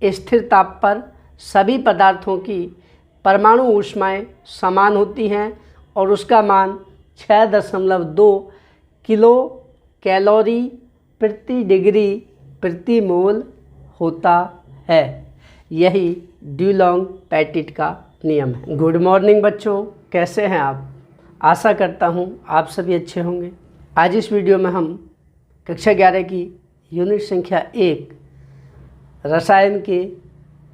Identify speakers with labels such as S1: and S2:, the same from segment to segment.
S1: स्थिर ताप पर सभी पदार्थों की परमाणु ऊष्माएं समान होती हैं और उसका मान 6.2 किलो कैलोरी प्रति डिग्री प्रति मोल होता है। यही डुलोंग-पेटिट का नियम है। गुड मॉर्निंग बच्चों, कैसे हैं आप? आशा करता हूं आप सभी अच्छे होंगे। आज इस वीडियो में हम कक्षा 11 की यूनिट संख्या 1 रसायन के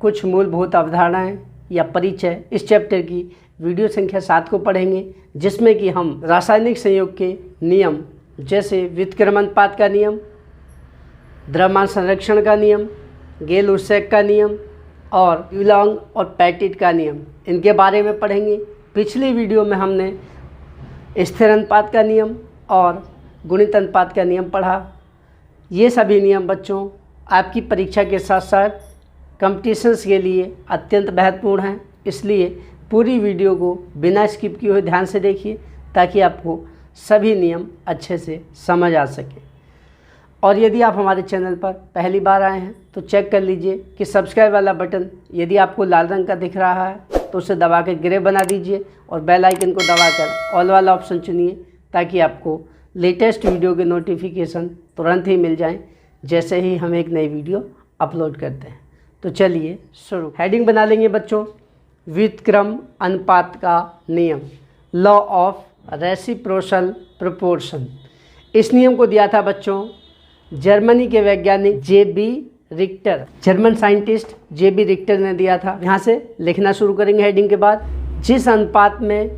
S1: कुछ मूलभूत अवधारणाएं या परिचय इस चैप्टर की वीडियो संख्या 7 को पढ़ेंगे, जिसमें कि हम रासायनिक संयोग के नियम जैसे व्युत्क्रमण अनुपात का नियम, द्रव्यमान संरक्षण का नियम, गेल-उर्सेक का नियम और डुलोंग और पेटिट का नियम, इनके बारे में पढ़ेंगे। पिछली वीडियो में हमने स्थिर अनुपात का नियम और गुणित अनुपात का नियम पढ़ा। ये सभी नियम बच्चों आपकी परीक्षा के साथ साथ कॉम्पिटिशन्स के लिए अत्यंत महत्वपूर्ण हैं, इसलिए पूरी वीडियो को बिना स्किप किए हुए ध्यान से देखिए ताकि आपको सभी नियम अच्छे से समझ आ सके। और यदि आप हमारे चैनल पर पहली बार आए हैं तो चेक कर लीजिए कि सब्सक्राइब वाला बटन यदि आपको लाल रंग का दिख रहा है तो उसे दबा कर ग्रे बना दीजिए और बेल आइकन को दबाकर ऑल वाला ऑप्शन चुनिए ताकि आपको लेटेस्ट वीडियो के नोटिफिकेशन तुरंत ही मिल जाएं जैसे ही हम एक नई वीडियो अपलोड करते हैं। तो चलिए शुरू। हेडिंग बना लेंगे बच्चों, व्युत्क्रम अनुपात का नियम, लॉ ऑफ रेसिप्रोकल प्रोपोर्शन। इस नियम को दिया था बच्चों जर्मनी के वैज्ञानिक JB. Richter, German scientist JB. Richter ने दिया था। यहाँ से लिखना शुरू करेंगे हेडिंग के बाद। जिस अनुपात में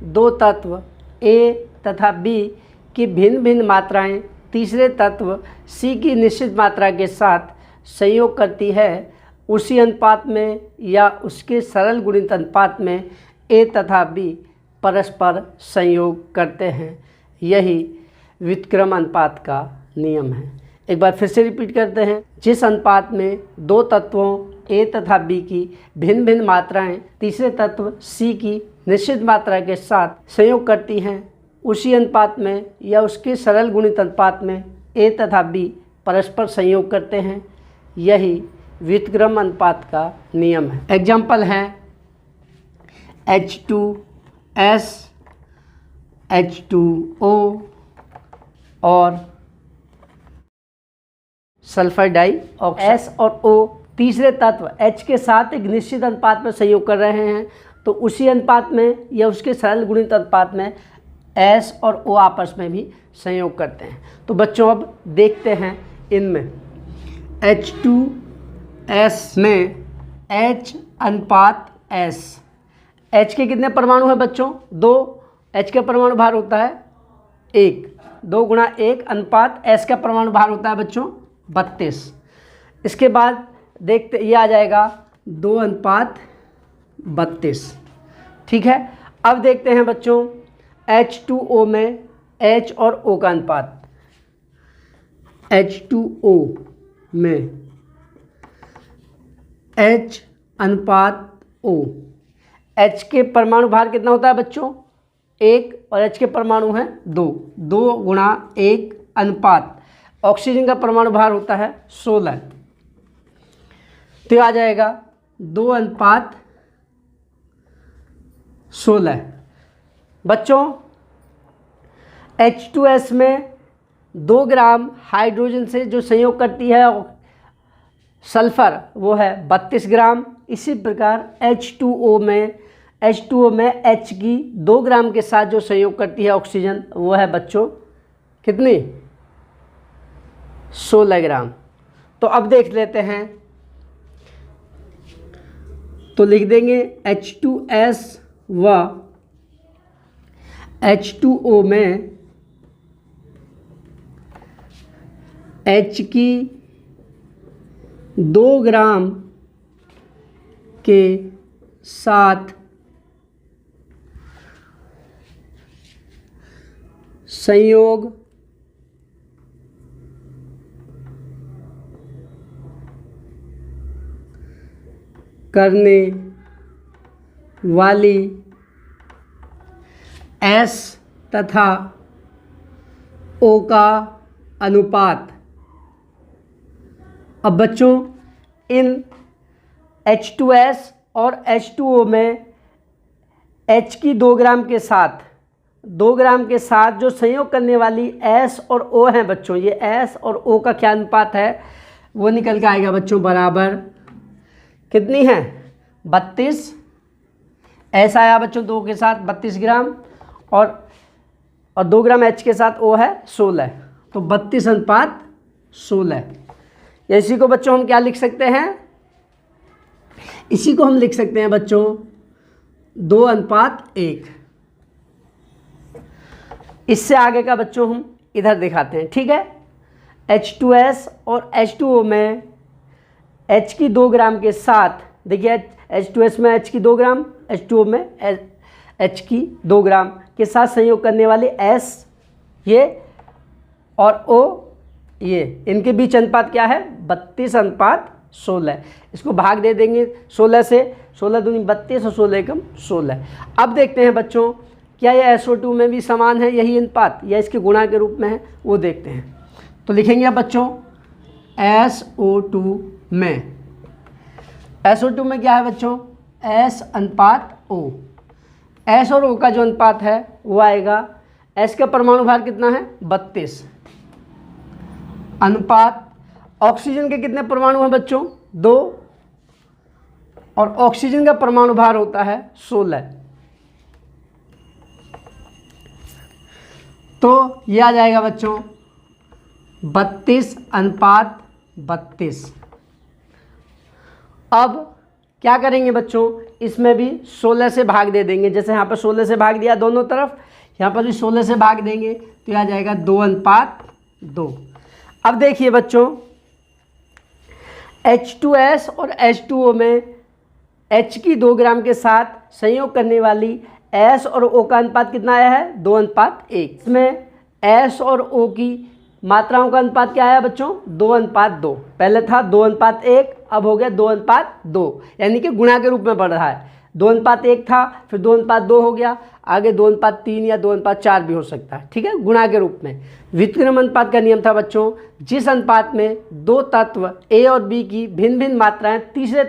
S1: दो तत्व A तथा B की भिन्न भिन्न मात्राएं तीसरे तत्व C की निश्चित मात्रा के साथ संयोग करती है, उसी अनुपात में या उसके सरल गुणित अनुपात में A तथा B परस्पर संयोग करते हैं। यही व्युत्क्रम अनुपात का नियम है। एक बार फिर से रिपीट करते हैं। जिस अनुपात में दो तत्वों A तथा B की भिन्न भिन्न मात्राएं तीसरे तत्व C की निश्चित मात्रा के साथ संयोग करती हैं, उसी अनुपात में या उसके सरल गुणित अनुपात में A तथा B परस्पर संयोग करते हैं। यही व्युत्क्रम अनुपात का नियम है। एग्जाम्पल है H2S, H2O और सल्फर डाइऑक्साइड। S और O तीसरे तत्व H के साथ एक निश्चित अनुपात में संयोग कर रहे हैं, तो उसी अनुपात में या उसके सरल गुणित अनुपात में S और O आपस में भी संयोग करते हैं। तो बच्चों अब देखते हैं इनमें H2S में H अनुपात S। H के कितने परमाणु हैं बच्चों? 2। H का परमाणु भार होता है 1, 2 गुणा 1 अनुपात S का परमाणु भार होता है बच्चों 32। इसके बाद देखते ये आ जाएगा 2 अनुपात 32। ठीक है। अब देखते हैं बच्चों H2O में H और O का अनुपात। H2O में H अनुपात O। H के परमाणु भार कितना होता है बच्चों? 1 और H के परमाणु हैं 2, 2 गुणा 1 अनुपात ऑक्सीजन का परमाणु भार होता है 16। तो आ जाएगा 2 अनुपात 16। बच्चों H2S में 2 ग्राम हाइड्रोजन से जो संयोग करती है सल्फर वो है 32 ग्राम। इसी प्रकार H2O में H की 2 ग्राम के साथ जो संयोग करती है ऑक्सीजन वो है बच्चों कितनी? 16 ग्राम। तो अब देख लेते हैं, तो लिख देंगे H2S व H2O में H की 2 ग्राम के साथ संयोग करने वाली S तथा O का अनुपात। अब बच्चों इन H2S और H2O में H की 2 ग्राम के साथ जो संयोग करने वाली S और O हैं बच्चों, ये S और O का क्या अनुपात है वो निकल के आएगा बच्चों, बराबर कितनी है 32। S आया बच्चों 2 के साथ 32 ग्राम और 2 ग्राम H के साथ O है 16, तो 32:16। इसी को बच्चों हम क्या लिख सकते हैं, इसी को हम लिख सकते हैं बच्चों 2:1। इससे आगे का बच्चों हम इधर दिखाते हैं, ठीक है। H2S और H2O में H की 2 ग्राम के साथ, देखिए H2S में H की 2 ग्राम, H2O में H की 2 ग्राम के साथ संयोग करने वाले S ये और O ये, इनके बीच अनुपात क्या है 32:16। इसको भाग दे देंगे 16 से, 16 दूनी 32 और 16 एकम 16। अब देखते हैं बच्चों क्या ये SO2 में भी समान है यही अनुपात या इसके गुणा के रूप में है, वो देखते हैं। तो लिखेंगे अब बच्चों SO2 में क्या है बच्चों, S/O। S और O का जो अनुपात है वो आएगा, S का परमाणु भार कितना है 32, अनुपात ऑक्सीजन के कितने परमाणु हैं बच्चों 2, और ऑक्सीजन का परमाणु भार होता है 16, तो ये आ जाएगा बच्चों 32:32। अब क्या करेंगे बच्चों, इसमें भी 16 से भाग दे देंगे, जैसे यहाँ पर 16 से भाग दिया दोनों तरफ, यहाँ पर भी 16 से भाग देंगे तो आ जाएगा 2:2। अब देखिए बच्चों H2S और H2O में H की 2 ग्राम के साथ संयोग करने वाली S और O का अनुपात कितना आया है 2:1। इसमें S और O की मात्राओं का अनुपात क्या आया बच्चों 2:2। पहले था 2:1, अब हो गया 2:2, यानी कि गुणा के रूप में बढ़ रहा है। 2:1 था, फिर 2:2 हो गया, आगे 2:3 या 2:4 भी हो सकता है, ठीक है, गुणा के रूप में। व्युत्क्रम अनुपात का नियम था बच्चों, जिस अनुपात में 2 तत्व A और B की भिन्न भिन्न मात्राएं तीसरा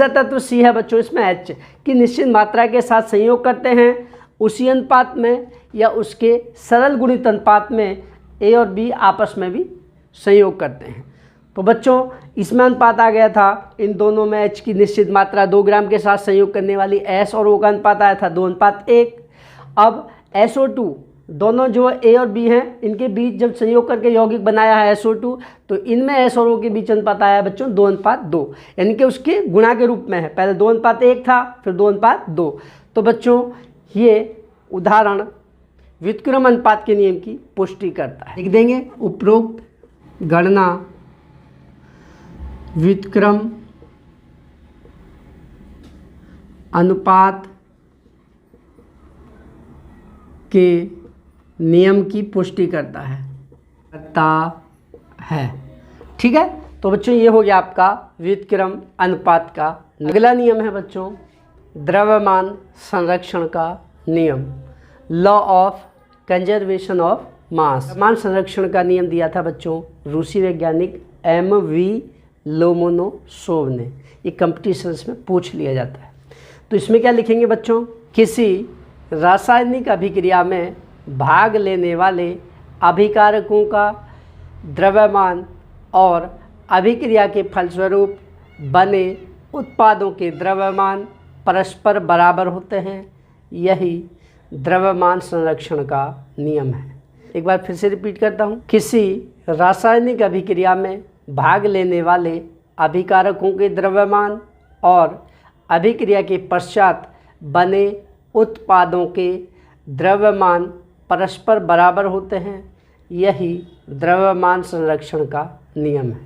S1: तत्व C है बच्चों, इसमें H की निश्चित मात्रा के साथ संयोग करते हैं, उसी अनुपात में या उसके सरल गुणित अनुपात में A और B आपस में भी संयोग करते हैं। तो बच्चों इसमें अनुपात आ गया था, इन दोनों में H की निश्चित मात्रा 2 ग्राम के साथ संयोग करने वाली S और O का अनुपात आया था 2:1। अब SO2 दोनों जो A और B हैं इनके बीच जब संयोग करके यौगिक बनाया है SO2, तो इनमें S और O के बीच अनुपात आया है बच्चों 2:2, यानी कि उसके गुणा के रूप में है। पहले 2:1 था, फिर 2:2। तो बच्चों ये उदाहरण व्युत्क्रम अनुपात के नियम की पुष्टि करता है। लिख देंगे उपरोक्त गणना व्युत्क्रम अनुपात के नियम की पुष्टि करता है, ठीक है। तो बच्चों ये हो गया आपका व्युत्क्रम अनुपात का। अगला नियम है बच्चों द्रव्यमान संरक्षण का नियम, law of conservation of mass. द्रव्यमान संरक्षण का नियम दिया था बच्चों रूसी वैज्ञानिक M.V. लोमोनोसोव ने। ये कंपटीशंस में पूछ लिया जाता है। तो इसमें क्या लिखेंगे बच्चों, किसी रासायनिक अभिक्रिया में भाग लेने वाले अभिकारकों का द्रव्यमान और अभिक्रिया के फलस्वरूप बने उत्पादों के द्रव्यमान परस्पर बराबर होते हैं, यही द्रव्यमान संरक्षण का नियम है। एक बार फिर से रिपीट करता हूँ, किसी रासायनिक अभिक्रिया में भाग लेने वाले अभिकारकों के द्रव्यमान और अभिक्रिया के पश्चात बने उत्पादों के द्रव्यमान परस्पर बराबर होते हैं, यही द्रव्यमान संरक्षण का नियम है।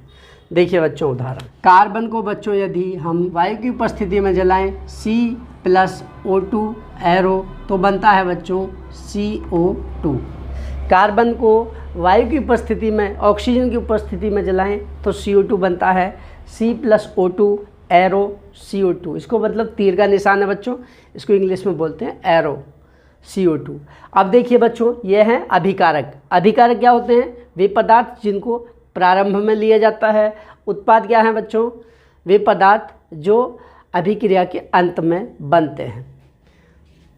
S1: देखिए बच्चों उदाहरण, कार्बन को बच्चों यदि हम वायु की उपस्थिति में जलाएं C+O2 एरो तो बनता है बच्चों CO2। कार्बन को वायु की उपस्थिति में ऑक्सीजन की उपस्थिति में जलाएं तो CO2 बनता है C+O2 एरो CO2। इसको मतलब तीर का निशान है बच्चों, इसको इंग्लिश में बोलते हैं एरो CO2। अब देखिए बच्चों ये हैं अभिकारक। अभिकारक क्या होते हैं, वे पदार्थ जिनको प्रारंभ में लिया जाता है। उत्पाद क्या है बच्चों, वे पदार्थ जो अभिक्रिया के अंत में बनते हैं।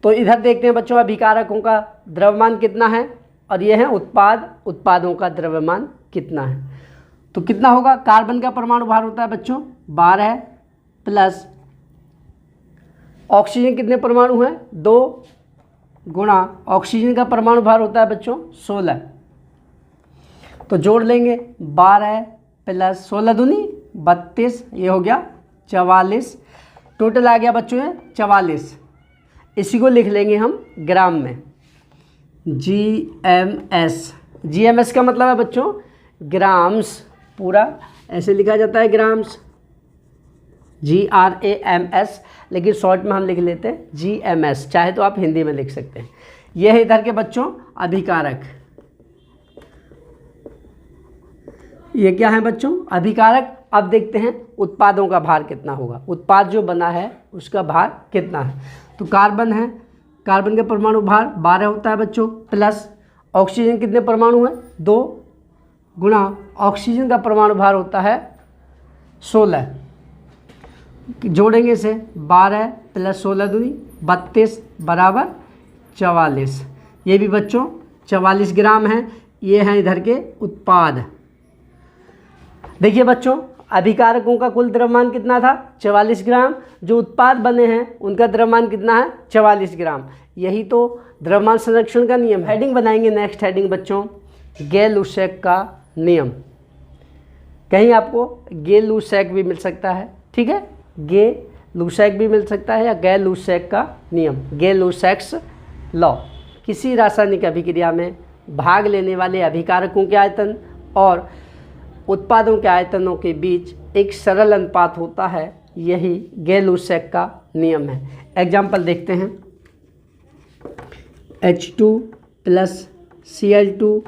S1: तो इधर देखते हैं बच्चों, अभिकारकों का द्रव्यमान कितना है और ये है उत्पाद, उत्पादों का द्रव्यमान कितना है। तो कितना होगा, कार्बन का परमाणु भार होता है बच्चों 12 प्लस ऑक्सीजन कितने परमाणु हैं 2 गुणा ऑक्सीजन का परमाणु भार होता है बच्चों 16। तो जोड़ लेंगे 12 प्लस 16 दूनी 32, ये हो गया 44, टोटल आ गया बच्चों ये 44। इसी को लिख लेंगे हम ग्राम में, GMS। GMS का मतलब है बच्चों ग्राम्स, पूरा ऐसे लिखा जाता है ग्राम्स, GRAMS, लेकिन शॉर्ट में हम लिख लेते हैं GMS, चाहे तो आप हिंदी में लिख सकते हैं। यह है इधर के बच्चों अभिकारक। ये क्या है बच्चों अभिकारक। अब देखते हैं उत्पादों का भार कितना होगा, उत्पाद जो बना है उसका भार कितना है। तो कार्बन है, कार्बन का परमाणु भार 12 होता है बच्चों, प्लस ऑक्सीजन कितने परमाणु हैं 2 गुणा ऑक्सीजन का परमाणु भार होता है 16। जोड़ेंगे इसे 12 प्लस 16 दूनी 32 बराबर 44। ये भी बच्चों 44 ग्राम है। ये हैं इधर के उत्पाद। देखिए बच्चों अभिकारकों का कुल द्रव्यमान कितना था 44 ग्राम, जो उत्पाद बने हैं उनका द्रव्यमान कितना है 44 ग्राम। यही तो द्रव्यमान संरक्षण का नियम। हेडिंग बनाएंगे, नेक्स्ट हेडिंग बच्चों गे-लुसैक का नियम। कहीं आपको गे-लुसैक भी मिल सकता है, ठीक है, गे-लुसैक भी मिल सकता है या गे-लुसैक का नियम, गे-लुसैक्स लॉ। किसी रासायनिक अभिक्रिया में भाग लेने वाले अभिकारकों के आयतन और उत्पादों के आयतनों के बीच एक सरल अनुपात होता है, यही गे-लुसैक का नियम है। एग्जाम्पल देखते हैं, H2 प्लस Cl2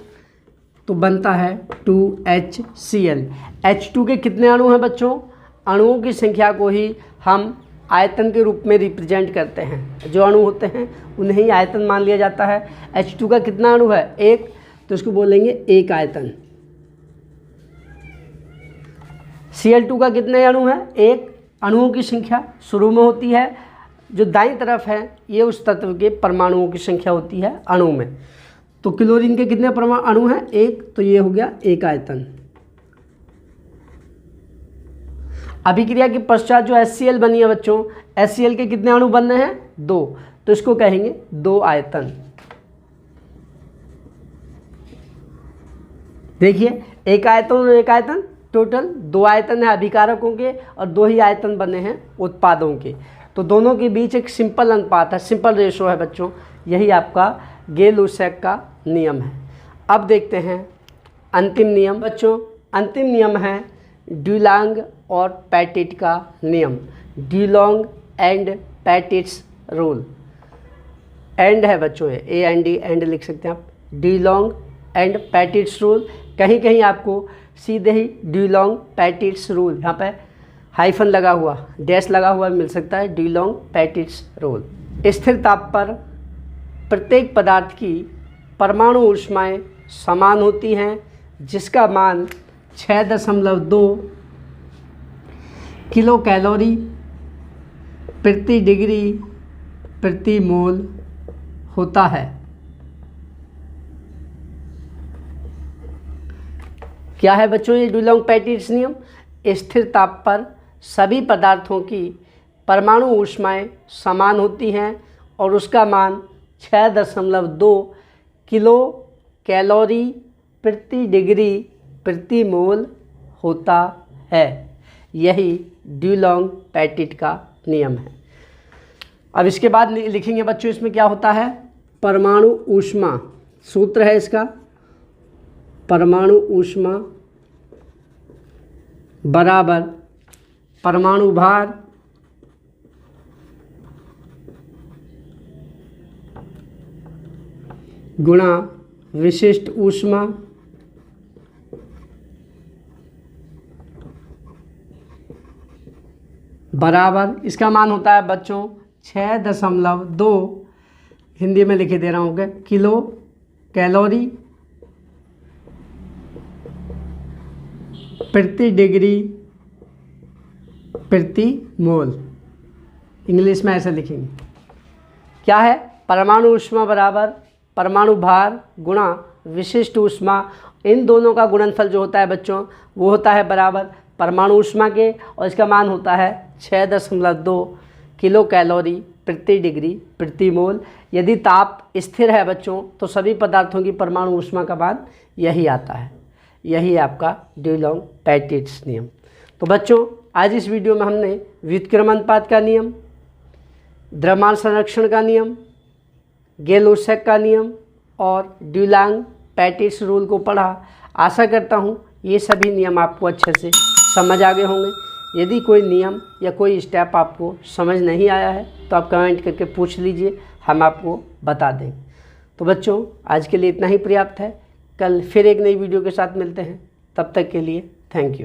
S1: तो बनता है 2HCl। H2 के कितने अणु हैं बच्चों, अणुओं की संख्या को ही हम आयतन के रूप में रिप्रेजेंट करते हैं। जो अणु होते हैं उन्हें ही आयतन मान लिया जाता है। H2 का कितना अणु है 1, तो इसको बोलेंगे एक आयतन। Cl2 का कितने अणु हैं 1, अणुओं की संख्या शुरू में होती है, जो दाईं तरफ है ये उस तत्व के परमाणुओं की संख्या होती है अणु में। तो क्लोरीन के कितने परमाणु अणु हैं 1, तो ये हो गया एक आयतन। अभिक्रिया के पश्चात जो HCl बनी है बच्चों, HCl के कितने अणु बनने हैं 2, तो इसको कहेंगे 2 आयतन। देखिए एक आयतन और एक आयतन, टोटल 2 आयतन है अभिकारकों के और 2 ही आयतन बने हैं उत्पादों के। तो दोनों के बीच एक सिंपल अनुपात है, सिंपल रेशो है बच्चों, यही आपका गे-लुसैक का नियम है। अब देखते हैं अंतिम नियम बच्चों। अंतिम नियम है ड्यूलांग और पैटिट का नियम, ड्यूलांग एंड पैटिट्स रूल। एंड है बच्चों, ये AND एंड लिख सकते हैं आप, ड्यूलांग एंड पैटिट्स रूल। कहीं कहीं आपको सीधे ही ड्यूलांग पैटिट्स रूल, यहाँ पे हाइफन लगा हुआ, डैश लगा हुआ मिल सकता है, ड्यूलांग पैटिट्स रूल। स्थिर ताप पर प्रत्येक पदार्थ की परमाणु ऊष्माएं समान होती हैं, जिसका मान 6.2 किलो कैलोरी प्रति डिग्री प्रति मोल होता है। क्या है बच्चों ये ड्यूलांग पैटिट्स नियम। स्थिर ताप पर सभी पदार्थों की परमाणु ऊष्माएं समान होती हैं और उसका मान 6.2 किलो कैलोरी प्रति डिग्री प्रति मोल होता है। यही ड्यूलांग पैटिट का नियम है। अब इसके बाद लिखेंगे बच्चों इसमें क्या होता है, परमाणु ऊष्मा। सूत्र है इसका, परमाणु ऊष्मा बराबर परमाणु भार गुणा विशिष्ट ऊष्मा बराबर, इसका मान होता है बच्चों 6.2, हिंदी में लिखे दे रहा हूँ, किलो कैलोरी प्रति डिग्री प्रति मोल। इंग्लिश में ऐसे लिखेंगे, क्या है, परमाणु ऊष्मा बराबर परमाणु भार गुणा विशिष्ट ऊष्मा। इन दोनों का गुणनफल जो होता है बच्चों वो होता है बराबर परमाणु ऊष्मा के, और इसका मान होता है 6.2 किलो कैलोरी प्रति डिग्री प्रति मोल। यदि ताप स्थिर है बच्चों तो सभी पदार्थों की परमाणु ऊष्मा का मान यही आता है। यही है आपका डुलोंग-पेटिट्स नियम। तो बच्चों आज इस वीडियो में हमने व्युत्क्रमण अनुपात का नियम, द्रव्यमान संरक्षण का नियम, गेल-उर्सक का नियम और डुलोंग-पेटिट्स रूल को पढ़ा। आशा करता हूँ ये सभी नियम आपको अच्छे से समझ आ गए होंगे। यदि कोई नियम या कोई स्टेप आपको समझ नहीं आया है तो आप कमेंट करके पूछ लीजिए, हम आपको बता देंगे। तो बच्चों आज के लिए इतना ही पर्याप्त है। कल फिर एक नई वीडियो के साथ मिलते हैं, तब तक के लिए थैंक यू।